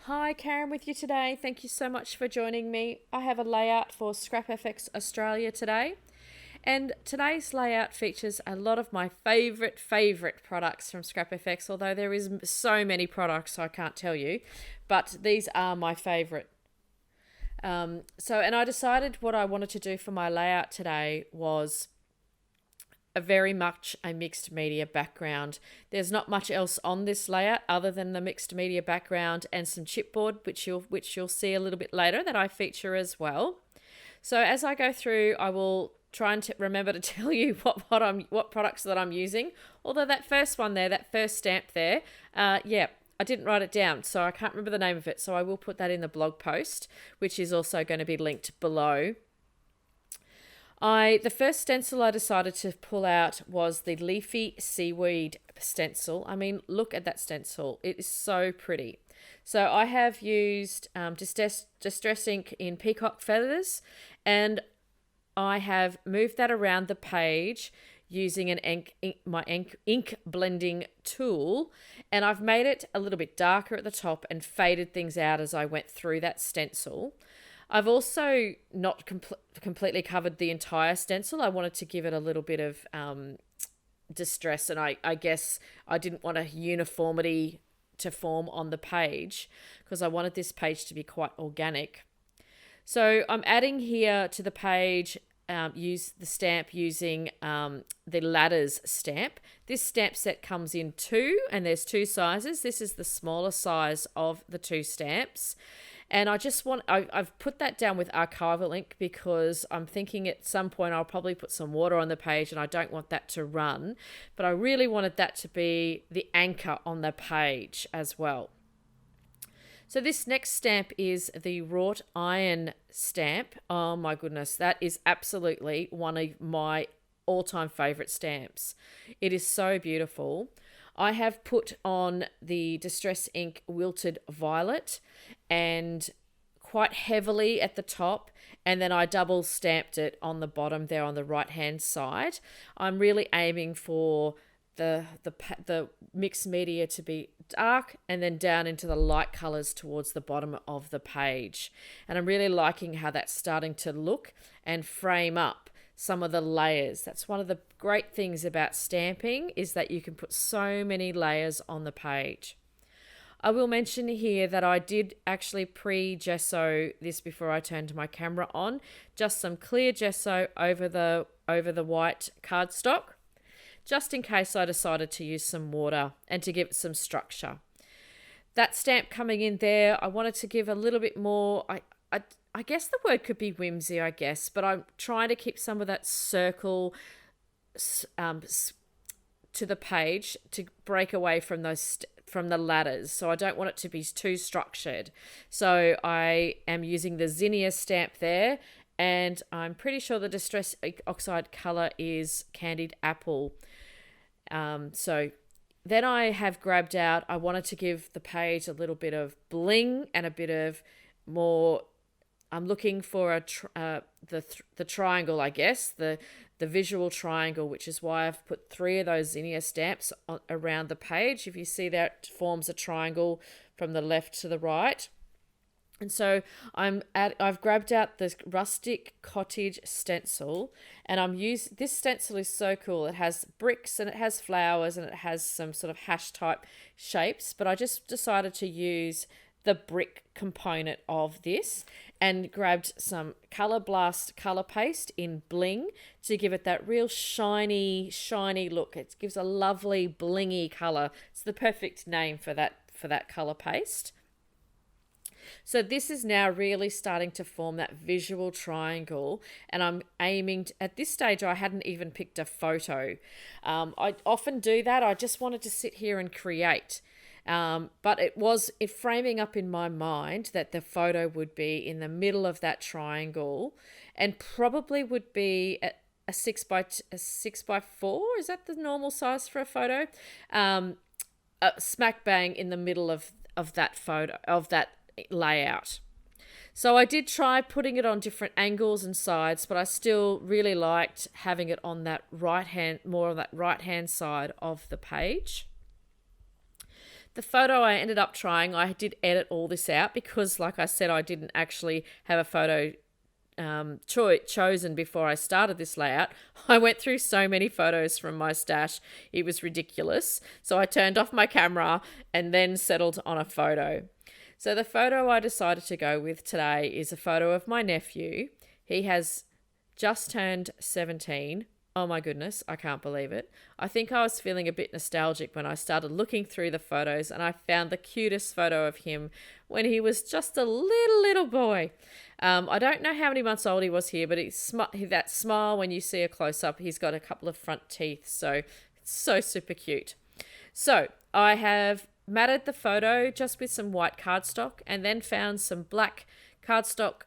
Hi, Karen with you today. Thank you so much for joining me. I have a layout for ScrapFX Australia today. And today's layout features a lot of my favorite products from ScrapFX, although there is so many products I can't tell you, but these are my favorite. And I decided what I wanted to do for my layout today was very much a mixed media background. There's not much else on this layout other than the mixed media background and some chipboard, which you'll see a little bit later that I feature as well. So as I go through, I will try and remember to tell you what products that I'm using. Although that first one there, that first stamp there, I didn't write it down, so I can't remember the name of it. So I will put that in the blog post, which is also going to be linked below. The first stencil I decided to pull out was the Leafy Seaweed stencil. I mean, look at that stencil. It is so pretty. So I have used Distress ink in Peacock Feathers, and I have moved that around the page using my ink blending tool, and I've made it a little bit darker at the top and faded things out as I went through that stencil. I've also not completely covered the entire stencil. I wanted to give it a little bit of distress, and I guess I didn't want a uniformity to form on the page because I wanted this page to be quite organic. So I'm adding here to the page, use the stamp using the Ladders stamp. This stamp set comes in two, and there's two sizes. This is the smaller size of the two stamps. And I've put that down with archival ink because I'm thinking at some point I'll probably put some water on the page and I don't want that to run. But I really wanted that to be the anchor on the page as well. So this next stamp is the wrought iron stamp. Oh my goodness, that is absolutely one of my all-time favorite stamps. It is so beautiful. I have put on the Distress ink Wilted Violet and quite heavily at the top, and then I double stamped it on the bottom there on the right hand side. I'm really aiming for the mixed media to be dark and then down into the light colors towards the bottom of the page. And I'm really liking how that's starting to look and frame up some of the layers. That's one of the great things about stamping, is that you can put so many layers on the page. I will mention here that I did actually pre-gesso this before I turned my camera on. Just some clear gesso over the white cardstock, just in case I decided to use some water and to give it some structure. That stamp coming in there, I wanted to give a little bit more, I guess the word could be whimsy, I guess, but I'm trying to keep some of that circle to the page to break away from from the ladders. So I don't want it to be too structured. So I am using the Zinnia stamp there, and I'm pretty sure the Distress Oxide color is Candied Apple. So then I have grabbed out, I wanted to give the page a little bit of bling and a bit of more. I'm looking for the triangle, I guess, the visual triangle, which is why I've put three of those Zinnia stamps around the page. If you see, that forms a triangle from the left to the right. And so I've grabbed out this Rustic Cottage stencil, and this stencil is so cool. It has bricks and it has flowers and it has some sort of hash type shapes, but I just decided to use the brick component of this and grabbed some Color Blast color paste in Bling to give it that real shiny look. It gives a lovely blingy color. It's the perfect name for that color paste. So this is now really starting to form that visual triangle, and I'm aiming at this stage. I hadn't even picked a photo. I often do that. I just wanted to sit here and create. But it was framing up in my mind that the photo would be in the middle of that triangle and probably would be a 6x4. Is that the normal size for a photo? Smack bang in the middle of that photo, of that layout. So I did try putting it on different angles and sides, but I still really liked having it on that right hand side of the page. The photo I ended up trying, I did edit all this out because, like I said, I didn't actually have a photo chosen before I started this layout. I went through so many photos from my stash, it was ridiculous. So I turned off my camera and then settled on a photo. So the photo I decided to go with today is a photo of my nephew. He has just turned 17. Oh my goodness, I can't believe it. I think I was feeling a bit nostalgic when I started looking through the photos, and I found the cutest photo of him when he was just a little boy. I don't know how many months old he was here, but that smile when you see a close-up, he's got a couple of front teeth, so it's so super cute. So I have matted the photo just with some white cardstock and then found some black cardstock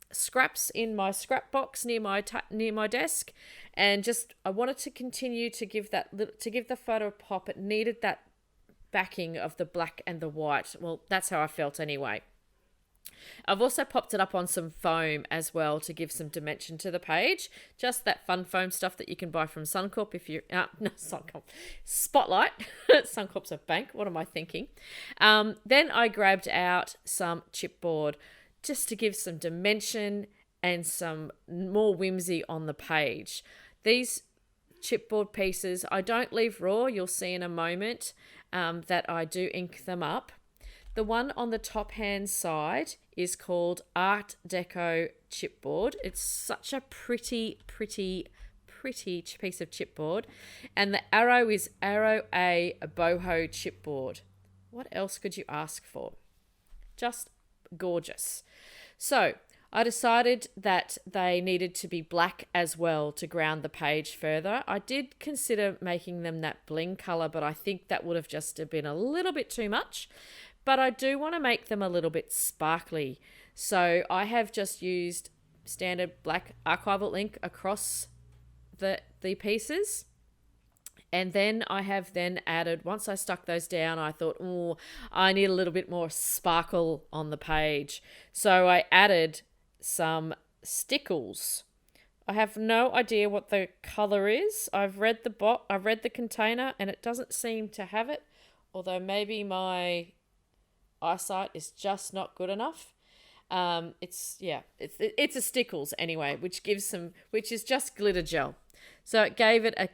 scraps in my scrap box near my desk, and just I wanted to continue to give the photo a pop. It needed that backing of the black and the white. Well, that's how I felt anyway. I've also popped it up on some foam as well to give some dimension to the page. Just that fun foam stuff that you can buy from Suncorp if you're... no, Suncorp. Spotlight. Suncorp's a bank. What am I thinking? Then I grabbed out some chipboard just to give some dimension and some more whimsy on the page. These chipboard pieces, I don't leave raw. You'll see in a moment that I do ink them up. The one on the top hand side is called Art Deco chipboard. It's such a pretty piece of chipboard. And the arrow is Arrow A boho chipboard. What else could you ask for? Just gorgeous. So I decided that they needed to be black as well to ground the page further. I did consider making them that bling color, but I think that would have just been a little bit too much. But I do want to make them a little bit sparkly. So I have just used standard black archival ink across the pieces. And then I have added, once I stuck those down, I thought, oh, I need a little bit more sparkle on the page. So I added some stickles. I have no idea what the color is. I've read the container and it doesn't seem to have it, although maybe my eyesight is just not good enough. It's a stickles anyway, which is just glitter gel. So it gave it a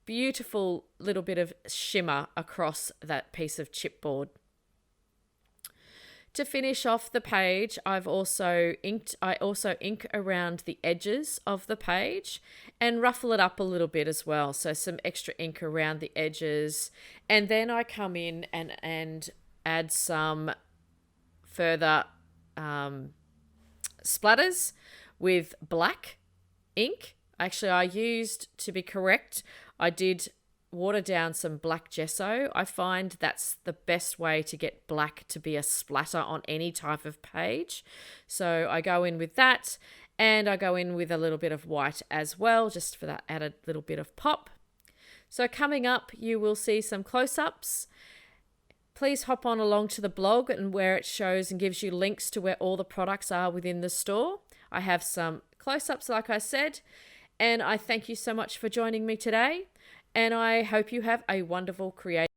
beautiful little bit of shimmer across that piece of chipboard. To finish off the page, I also ink around the edges of the page and ruffle it up a little bit as well. So some extra ink around the edges. And then I come in and add some further splatters with black ink. Actually, to be correct, I did water down some black gesso. I find that's the best way to get black to be a splatter on any type of page. So I go in with that, and I go in with a little bit of white as well, just for that added little bit of pop. So coming up, you will see some close-ups. Please hop on along to the blog and where it shows and gives you links to where all the products are within the store. I have some close-ups, like I said, and I thank you so much for joining me today, and I hope you have a wonderful creative